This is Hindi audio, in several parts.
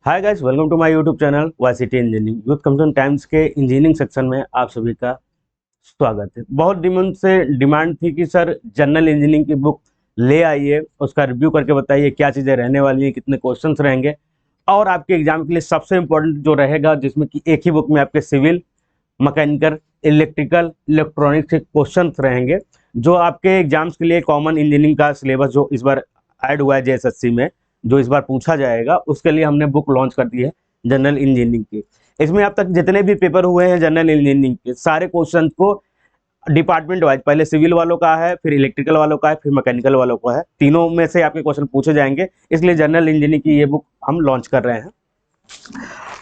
Hi guys, welcome to my YouTube channel YCT engineering. Youth company times के इंजीनियरिंग सेक्शन में आप सभी का स्वागत है। बहुत दिनों से डिमांड थी कि सर जनरल इंजीनियरिंग की बुक ले आइए, उसका रिव्यू करके बताइए क्या चीज़ें रहने वाली हैं, कितने क्वेश्चंस रहेंगे और आपके एग्जाम के लिए सबसे इम्पोर्टेंट जो रहेगा, जिसमें कि एक ही बुक में आपके सिविल, मैकेनिकल, इलेक्ट्रिकल, इलेक्ट्रॉनिक्स के क्वेश्चंस रहेंगे, जो आपके एग्जाम्स के लिए कॉमन इंजीनियरिंग का सिलेबस जो इस बार ऐड हुआ है जेएसएससी में, जो इस बार पूछा जाएगा, उसके लिए हमने बुक लॉन्च कर दी है जनरल इंजीनियरिंग की। इसमें अब तक जितने भी पेपर हुए हैं जनरल इंजीनियरिंग के, सारे क्वेश्चन को डिपार्टमेंट वाइज, पहले सिविल वालों का है, फिर इलेक्ट्रिकल वालों का है, फिर मैकेनिकल वालों का है, तीनों में से आपके क्वेश्चन पूछे जाएंगे। इसलिए जनरल इंजीनियरिंग की ये बुक हम लॉन्च कर रहे हैं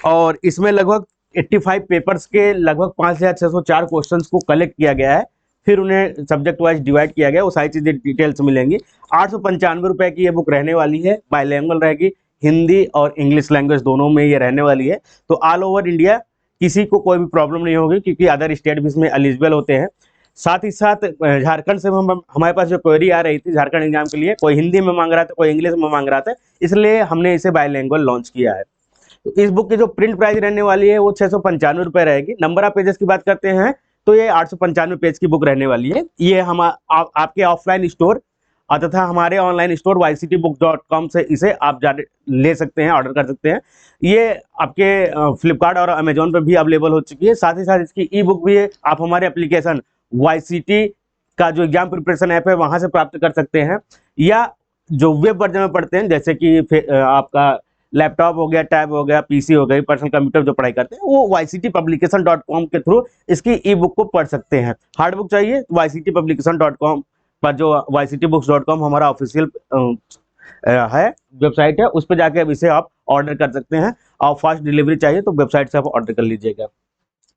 और इसमें लगभग 85 पेपर्स के लगभग 5604 क्वेश्चंस को कलेक्ट किया गया है, फिर उन्हें सब्जेक्ट वाइज डिवाइड किया गया। वो सारी चीज़ें डिटेल्स मिलेंगी। 895 की ये बुक रहने वाली है, बाइलैंग्वेज रहेगी, हिंदी और इंग्लिश लैंग्वेज दोनों में ये रहने वाली है। तो ऑल ओवर इंडिया किसी को कोई भी प्रॉब्लम नहीं होगी, क्योंकि अदर स्टेट भी इसमें एलिजिबल होते हैं। साथ ही साथ झारखंड से हमारे पास जो क्वेरी आ रही थी झारखंड एग्जाम के लिए, कोई हिंदी में मांग रहा था, कोई इंग्लिश में मांग रहा था, इसलिए हमने इसे बाइलैंग्वेज लॉन्च किया है। तो इस बुक की जो प्रिंट प्राइस रहने वाली है वो 695 रहेगी। नंबर ऑफ पेजेस की बात करते हैं तो ये 895 पेज की बुक रहने वाली है। ये हम आपके ऑफलाइन स्टोर तथा हमारे ऑनलाइन स्टोर yctbook.com से इसे आप जा ले सकते हैं, ऑर्डर कर सकते हैं। ये आपके फ्लिपकार्ट और अमेजोन पर भी अवेलेबल हो चुकी है। साथ ही साथ इसकी ई बुक भी आप हमारे एप्लीकेशन YCT का जो एग्जाम प्रिपरेशन ऐप है वहां से प्राप्त कर सकते हैं, या जो वेब वर्जन में पढ़ते हैं, जैसे कि आपका लैपटॉप हो गया, टैब हो गया, पीसी हो गई, पर्सनल कंप्यूटर जो पढ़ाई करते हैं, वो yctpublication.com के थ्रू इसकी ई बुक को पढ़ सकते हैं। हार्ड बुक चाहिए तो yctpublication.com पर जो yctbooks.com हमारा ऑफिशियल है, वेबसाइट है, उस पर जाके अब इसे आप ऑर्डर कर सकते हैं। और फास्ट डिलीवरी चाहिए तो वेबसाइट से आप ऑर्डर कर लीजिएगा।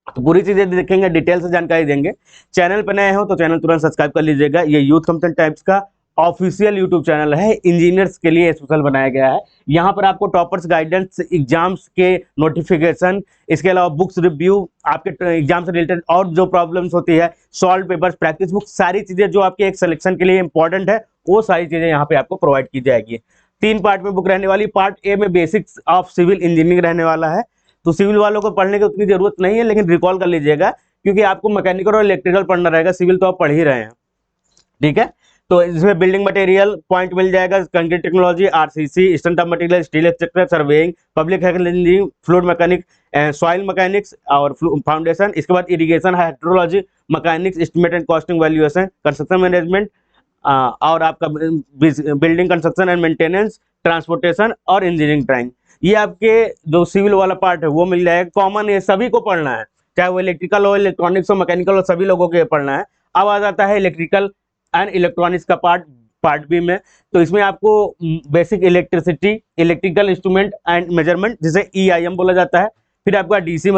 तो पूरी चीजें देखेंगे, डिटेल से जानकारी देंगे। चैनल पर नए हो तो चैनल तुरंत सब्सक्राइब कर लीजिएगा। ये यूथ कंपनी टाइप्स का ऑफिशियल यूट्यूब चैनल है, इंजीनियर्स के लिए स्पेशल बनाया गया है। यहाँ पर आपको टॉपर्स गाइडेंस, एग्जाम्स के नोटिफिकेशन, इसके अलावा बुक्स रिव्यू, आपके एग्जाम से रिलेटेड और जो प्रॉब्लम्स होती है, सॉल्व पेपर्स, प्रैक्टिस बुक, सारी चीजें जो आपके एक सिलेक्शन के लिए इंपॉर्टेंट है, वो सारी चीजें यहाँ पे आपको प्रोवाइड की जाएगी। 3 पार्ट में बुक रहने वाली। पार्ट ए में बेसिक्स ऑफ सिविल इंजीनियरिंग रहने वाला है। तो सिविल वालों को पढ़ने की उतनी जरूरत नहीं है, लेकिन रिकॉल कर लीजिएगा, क्योंकि आपको मैकेनिकल और इलेक्ट्रिकल पढ़ना रहेगा, सिविल तो आप पढ़ ही रहे हैं, ठीक है। तो इसमें बिल्डिंग मटेरियल पॉइंट मिल जाएगा, concrete technology, RCC, stand of material, steel structure, surveying, public health engineering, fluid mechanic, soil mechanics और फाउंडेशन। इसके बाद irrigation, hydrology, mechanics, estimate and costing, valuation, construction management, और आपका building construction and maintenance, transportation और इंजीनियरिंग ड्राइंग। ये आपके जो सिविल वाला पार्ट है वो मिल जाएगा। कॉमन है, सभी को पढ़ना है, चाहे वो इलेक्ट्रिकल हो, इलेक्ट्रॉनिक्स हो, मैकेनिकल हो, सभी लोगों को पढ़ना है। अब आ जाता है इलेक्ट्रिकल एंड इलेक्ट्रॉनिक्स का पार्ट बी में। तो इसमें आपको basic electricity, electrical instrument and measurement, जिसे EIM बोला जाता है। फिर आपका डीसी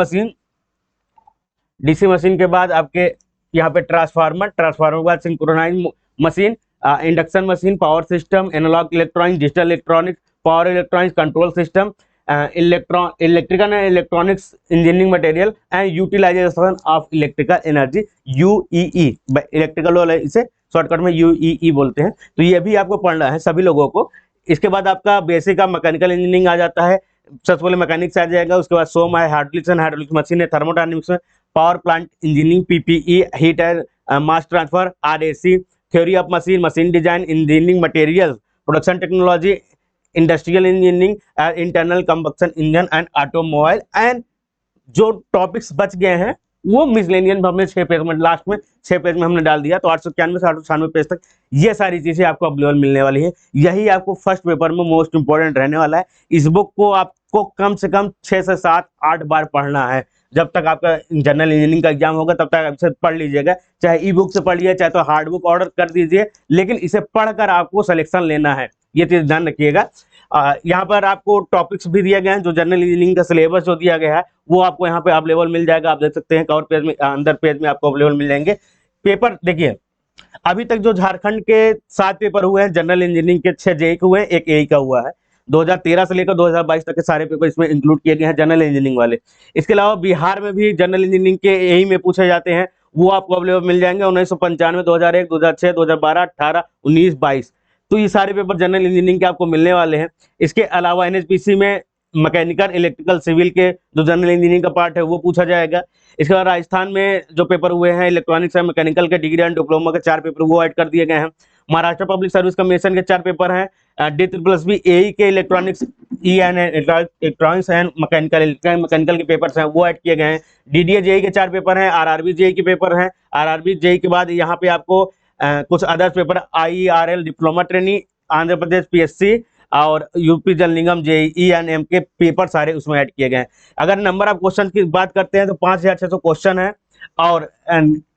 मशीन के बाद आपके यहाँ पे ट्रांसफार्मर के बाद synchronise machine, induction machine, power system, analogue electronics, digital electronics, power electronics, control system, electrical and electronics engineering material and utilisation of electrical energy, UEE। Electrical वाले इसे शॉर्टकट में UEE बोलते हैं। तो ये भी आपको पढ़ना है सभी लोगों को। इसके बाद आपका बेसिक का मैकेनिकल इंजीनियरिंग आ जाता है। सबसे पहले मैकेनिक्स आ जाएगा, उसके बाद सोम है, हाइड्रोलिक्स मशीन है, थर्मोडायनेमिक्स में, power plant engineering, PPE, heat and mass transfer, RAC, theory of machine, machine design, engineering material, production technology, industrial engineering, internal combustion engine and automobile. And जो टॉपिक्स बच गए हैं वो मिसलेनियन हमने 6 पेज में, लास्ट में 6 पेज में हमने डाल दिया। तो 891 से 896 पेज तक ये सारी चीजें आपको अवेलेबल मिलने वाली है। यही आपको फर्स्ट पेपर में मोस्ट इंपॉर्टेंट रहने वाला है। इस बुक को आपको कम से कम 6 से 7 8 बार पढ़ना है। जब तक आपका जनरल इंजीनियरिंग का एग्जाम होगा तब तक इसे पढ़ लीजिएगा, चाहे ई बुक से पढ़िए, चाहे तो हार्ड बुक ऑर्डर कर दीजिए, लेकिन इसे पढ़कर आपको सिलेक्शन लेना है, ये चीज ध्यान रखिएगा। यहाँ पर आपको टॉपिक्स भी दिए गए हैं, जो जनरल इंजीनियरिंग का सिलेबस जो दिया गया है वो आपको यहाँ पे अवेलेबल मिल जाएगा। आप देख सकते हैं कवर पेज में, अंदर पेज में आपको अवेलेबल मिल जाएंगे। पेपर देखिए, अभी तक जो झारखंड के 7 पेपर हुए हैं जनरल इंजीनियरिंग के, 6 जेई के हुए हैं, 1 एई का हुआ है। 2013 से लेकर 2022 तक के सारे पेपर इसमें इंक्लूड किए गए हैं जनरल इंजीनियरिंग वाले। इसके अलावा बिहार में भी जनरल इंजीनियरिंग के एई में पूछे जाते हैं, वो आपको अवेलेबल मिल जाएंगे। 1995, 2001, 2006, 2012, 18, 19, 22। तो ये सारे पेपर जनरल इंजीनियरिंग के आपको मिलने वाले हैं। इसके अलावा NHPC में मैकेनिकल, इलेक्ट्रिकल, सिविल के जो जनरल इंजीनियरिंग का पार्ट है वो पूछा जाएगा। इसके बाद राजस्थान में जो पेपर हुए हैं इलेक्ट्रॉनिक्स एंड मैकेनिकल के डिग्री एंड डिप्लोमा के 4 पेपर वो ऐड कर दिए गए हैं। महाराष्ट्र पब्लिक सर्विस कमीशन के 4 पेपर हैं। D++ AE के इलेक्ट्रॉनिक्स इलेक्ट्रॉनिक्स एंड मैकेनिकल के पेपर्स हैं वो ऐड किए गए हैं। DDA JEE के 4 पेपर हैं। RRB JEE के पेपर हैं। RRB JEE के बाद यहाँ पे आपको कुछ other paper IERL diploma training, Andhra Pradesh PSC और UP Jal Nigam JEE and M के पेपर सारे उसमें ऐड किए गए हैं। अगर नंबर ऑफ क्वेश्चन की बात करते हैं तो 5600 क्वेश्चन है और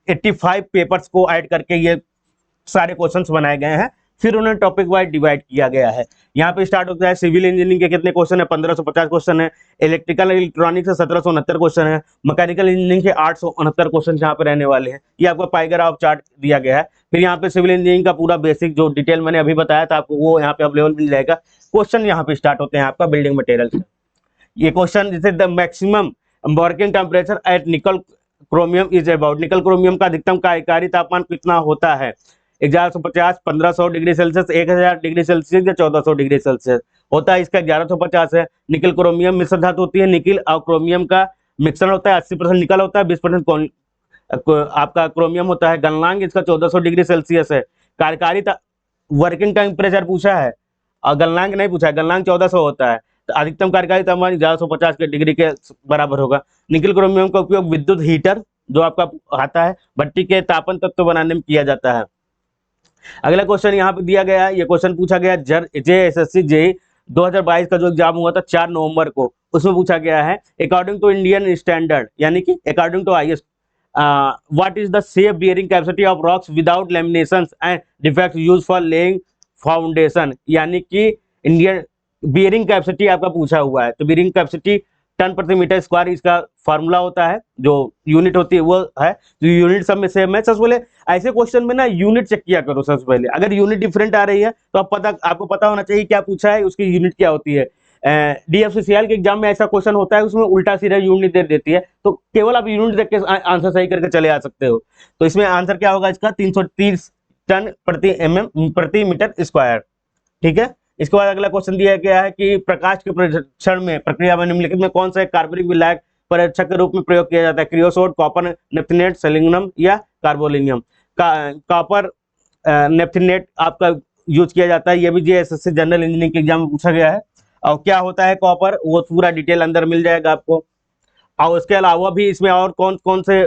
85 पेपर्स को ऐड करके ये सारे क्वेश्चंस बनाए गए हैं। फिर उन्हें टॉपिक वाइज डिवाइड किया गया है। यहाँ पे स्टार्ट होता है सिविल इंजीनियरिंग के कितने क्वेश्चन है, 1550 क्वेश्चन है। इलेक्ट्रिकल इलेक्ट्रॉनिक्स से 1769 क्वेश्चन है। मैकेनिकल इंजीनियरिंग के 869 क्वेश्चन यहाँ पे रहने वाले हैं। ये आपको पाइग्राफ चार्ट दिया गया है। फिर यहाँ पे सिविल इंजीनियरिंग का पूरा बेसिक जो डिटेल मैंने अभी बताया था आपको वो यहाँ पे अवेलेबल मिल जाएगा। क्वेश्चन यहाँ पे स्टार्ट होते हैं आपका बिल्डिंग मटेरियल से। ये क्वेश्चन जैसे the maximum working temperature at निकल क्रोमियम इज अबाउट, निकल क्रोमियम का अधिकतम कार्यकारी तापमान कितना होता है? 1150, 1500 डिग्री सेल्सियस, 1000 डिग्री सेल्सियस या 1400 डिग्री सेल्सियस होता है। इसका 1150 है। निकल क्रोमियम मिश्र धातु होती है। निकल और क्रोमियम का मिश्रण होता है। 80% निकल होता है, 20% आपका क्रोमियम होता है। गलनांक इसका 1400 डिग्री सेल्सियस है। कार्यकारी वर्किंग टेम्परेचर पूछा है और गलनांक नहीं पूछा है। गलनांक 1400 होता है तो अधिकतम कार्यकारी तापमान 1150 के डिग्री के बराबर होगा। निकल क्रोमियम का उपयोग विद्युत हीटर जो आपका आता है भट्टी के तापन तत्व बनाने में किया जाता है। अगला क्वेश्चन यहाँ पे दिया गया है। ये क्वेश्चन पूछा गया JSSC JEE 2022 का जो एग्जाम हुआ था 4 नवंबर को, उसमें पूछा गया है अकॉर्डिंग टू इंडियन स्टैंडर्ड यानी कि according to IS what is the safe bearing capacity of rocks without laminations and defects used for laying foundation, यानी कि इंडियन बियरिंग कैपेसिटी आपका पूछा हुआ है। तो बियरिंग कैपेसिटी टन प्रति मीटर स्क्वायर इसका फार्मूला होता है, जो यूनिट होती है वो है, जो यूनिट सब में सेम है। सबसे पहले ऐसे क्वेश्चन में ना यूनिट चेक किया करो। सबसे पहले अगर यूनिट डिफरेंट आ रही है तो आपको पता होना चाहिए क्या पूछा है, उसकी यूनिट क्या होती है। DFCCL के एग्जाम में ऐसा क्वेश्चन होता है, उसमें उल्टा सीधा यूनिट दे देती है, तो केवल आप यूनिट देख के आंसर सही करके चले आ सकते हो। तो इसमें आंसर क्या होगा इसका 330 टन प्रति मीटर स्क्वायर। ठीक है। इसके बाद अगला क्वेश्चन दिया गया है कि प्रकाश के परीक्षण में प्रक्रिया में निम्नलिखित में कौन सा कार्बनिक विलायक परीक्षक के रूप में प्रयोग किया जाता है? क्रियोसोट, कॉपर नेफ्थिनेट, सेलेनियम या कार्बोलिनियम। कॉपर नेफ्थिनेट आपका यूज किया जाता है। ये भी JSSC जनरल इंजीनियरिंग के एग्जाम में पूछा गया है। और क्या होता है कॉपर, वो पूरा डिटेल अंदर मिल जाएगा आपको। और उसके अलावा भी इसमें और कौन कौन से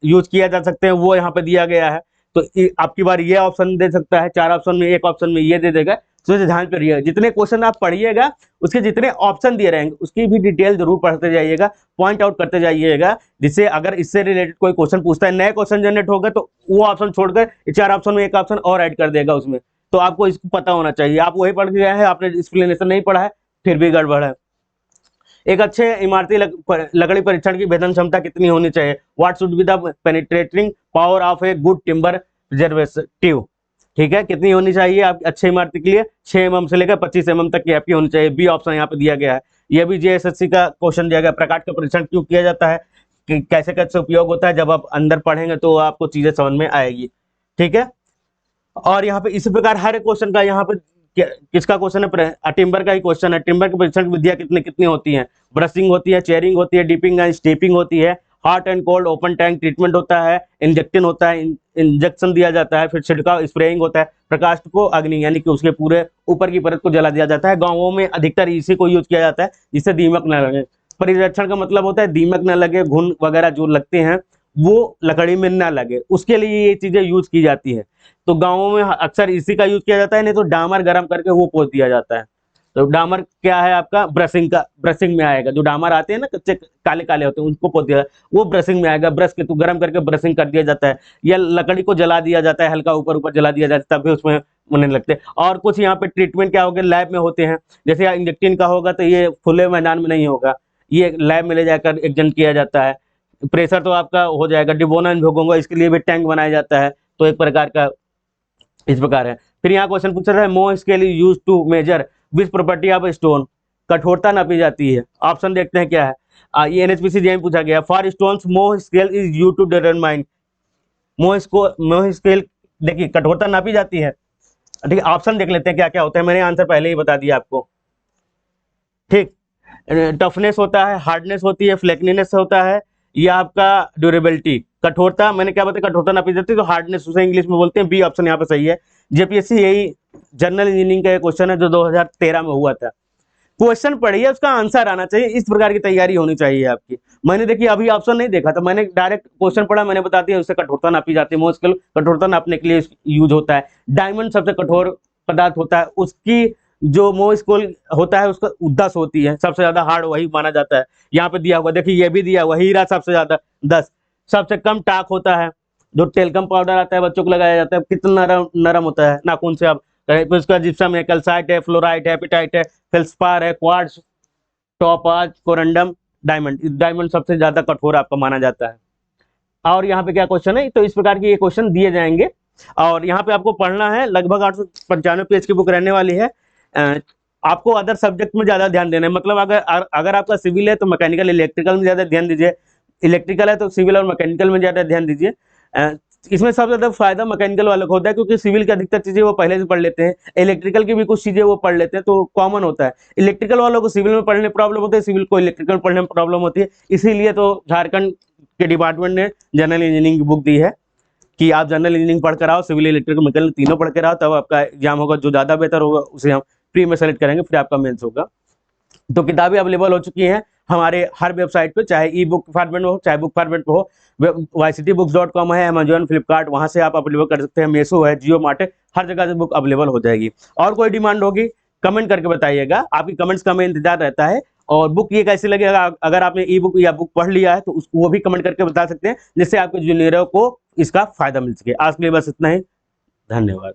यूज किया जा सकते हैं वो यहाँ पे दिया गया है। तो आपकी बार ये ऑप्शन दे सकता है, 4 ऑप्शन में एक ऑप्शन में ये दे देगा। तो ध्यान करिए, जितने क्वेश्चन आप पढ़िएगा उसके जितने ऑप्शन दिए रहेंगे उसकी भी डिटेल जरूर पढ़ते जाइएगा, पॉइंट आउट करते जाइएगा, जिससे अगर इससे रिलेटेड कोई क्वेश्चन पूछता है, नए क्वेश्चन जनरेट होगा तो वो ऑप्शन छोड़कर 4 ऑप्शन में एक ऑप्शन और ऐड कर देगा उसमें। तो आपको इसको पता होना चाहिए। आप वही पढ़ के गए हैं, आपने एक्सप्लेनेशन नहीं पढ़ा है, फिर भी गड़बड़ है। एक अच्छे इमारती लकड़ी परीक्षण की भेदन क्षमता कितनी होनी चाहिए? What should be the penetrating power of a good timber preservative. ठीक है, कितनी होनी चाहिए आप अच्छे इमारती के लिए? 6 mm से लेकर 25 mm तक की आपकी होनी चाहिए। बी ऑप्शन यहाँ पे दिया गया है। यह भी JSSC का क्वेश्चन दिया गया। प्रकाश का परीक्षण क्यों किया जाता है, कि कैसे कैसे उपयोग होता है, जब आप अंदर पढ़ेंगे तो आपको चीजें समझ में आएगी। ठीक है। और यहाँ पे इसी प्रकार हर क्वेश्चन का यहाँ पे किसका क्वेश्चन है? टिम्बर का ही क्वेश्चन है। टिम्बर के परीक्षण की विधियां कितनी होती हैं? ब्रशिंग होती है, चेयरिंग होती है, डिपिंग एंड स्टेपिंग होती है, hot and cold open tank treatment होता है, इंजेक्शन होता है, इंजेक्शन दिया जाता है, फिर छिड़काव स्प्रेइंग होता है, प्रकाश को अग्नि यानी कि उसके पूरे ऊपर की परत को जला दिया जाता है। गाँवों में अधिकतर इसी को यूज किया जाता है जिससे दीमक न लगे। परिरक्षण का मतलब होता है दीमक न लगे, घुन वगैरह जो लगते हैं वो लकड़ी में ना लगे, उसके लिए ये चीजें यूज की जाती है। तो गाँवों में अक्सर इसी का यूज किया जाता है, नहीं तो डामर गर्म करके वो पोत दिया जाता है। तो डामर क्या है आपका? ब्रशिंग में आएगा। जो डामर आते हैं ना कच्चे काले काले होते हैं उनको पोत दिया, वो ब्रशिंग में आएगा। ब्रश के तो गर्म करके ब्रशिंग कर दिया जाता है, या लकड़ी को जला दिया जाता है, हल्का ऊपर ऊपर जला दिया जाता है, तभी उसमें होने लगते हैं। और कुछ यहाँ पे ट्रीटमेंट क्या होगा, लैब में होते हैं। जैसे इंजेक्टिन का होगा तो ये खुले मैदान में नहीं होगा, ये लैब में ले जाकर एक्सचेंज किया जाता है। प्रेशर तो आपका हो जाएगा। डिबोना होगा, इसके लिए भी टैंक बनाया जाता है। तो एक प्रकार का इस प्रकार है। फिर यहाँ क्वेश्चन पूछा है Mohs scale is used to measure which property of stone, कठोरता नापी जाती है। ऑप्शन देखते हैं क्या है। ये NHPC में पूछा गया। For stones Mohs scale is used to determine, Mohs scale देखिए कठोरता नापी जाती है। ठीक है, ऑप्शन देख लेते हैं क्या क्या होता है। मैंने आंसर पहले ही बता दिया आपको। ठीक टफनेस होता है, हार्डनेस होती है, फ्लेक्नीनेस होता है, या आपका ड्यूरेबिलिटी, कठोरता। मैंने क्या बताया, कठोरता नापी जाती है, तो हार्डनेस उसे इंग्लिश में बोलते हैं। बी ऑप्शन यहाँ पे सही है। जेपीएससी यही जनरल इंजीनियरिंग का एक क्वेश्चन है जो 2013 में हुआ था। क्वेश्चन पढ़िए, उसका आंसर आना चाहिए, इस प्रकार की तैयारी होनी चाहिए आपकी। मैंने देखिए अभी ऑप्शन नहीं देखा था, मैंने डायरेक्ट क्वेश्चन पढ़ा, मैंने बता दिया उससे कठोरता नापी जाती है। मोस्कल कठोरता नापने के लिए यूज होता है। डायमंड सबसे कठोर पदार्थ होता है, उसकी जो मोस्कल होता है उसका 10 होती है, सबसे ज्यादा हार्ड वही माना जाता है। यहाँ पे दिया हुआ देखिए, ये भी दिया हुआ, हीरा सबसे ज्यादा 10। सबसे कम टाक होता है, जो टेलकम पाउडर आता है बच्चों को लगाया जाता है, कितना नरम नरम होता है नाखून से आप। उसका जिप्सम है, कैल्साइट है, फ्लोराइट है, एपिटाइट है, फेल्सपार है, quartz, topaz, corundum, diamond. Diamond सबसे ज्यादा कठोर आपका माना जाता है। और यहाँ पे क्या क्वेश्चन है, तो इस प्रकार के ये क्वेश्चन दिए जाएंगे। और यहाँ पे आपको पढ़ना है, लगभग 895 पेज की बुक रहने वाली है। आपको अदर सब्जेक्ट में ज्यादा ध्यान देना है, मतलब अगर आपका सिविल है तो मैकेनिकल इलेक्ट्रिकल में ज्यादा ध्यान दीजिए, इलेक्ट्रिकल है तो सिविल और मैकेनिकल में ज्यादा ध्यान दीजिए। इसमें सबसे ज्यादा फायदा मैकेनिकल वालों को होता है, क्योंकि सिविल की अधिकतर चीजें वो पहले से पढ़ लेते हैं, इलेक्ट्रिकल की भी कुछ चीजें वो पढ़ लेते हैं, तो कॉमन होता है। इलेक्ट्रिकल वालों को सिविल में पढ़ने में प्रॉब्लम होती है, सिविल को इलेक्ट्रिकल में पढ़ने में प्रॉब्लम होती है। इसीलिए तो झारखंड के डिपार्टमेंट ने जनरल इंजीनियरिंग की बुक दी है कि आप जनरल इंजीनियरिंग पढ़ कर आओ, सिविल इलेक्ट्रिकल मैकेनिकल तीनों पढ़ कर आओ, तब आपका एग्जाम होगा। जो ज्यादा बेहतर होगा उसे हम प्री में सेलेक्ट करेंगे, फिर आपका मेंस होगा। तो किताबें अवेलेबल हो चुकी हैं हमारे हर वेबसाइट पे, चाहे ई बुक फॉर्मेट में हो चाहे बुक फॉर्मेट में हो। yctbooks.com है, अमेजॉन, फ्लिपकार्ट, वहां से आप अवेलेबल कर सकते हैं। मेसो है, जियो मार्ट है, हर जगह से बुक अवेलेबल हो जाएगी। और कोई डिमांड होगी कमेंट करके बताइएगा, आपकी कमेंट्स का हमें इंतजार रहता है। और बुक ये कैसी लगी, अगर आपने ई बुक या बुक पढ़ लिया है तो उसको वो भी कमेंट करके बता सकते हैं, जिससे आपके जूनियरों को इसका फायदा मिल सके। आज के लिए बस इतना ही, धन्यवाद।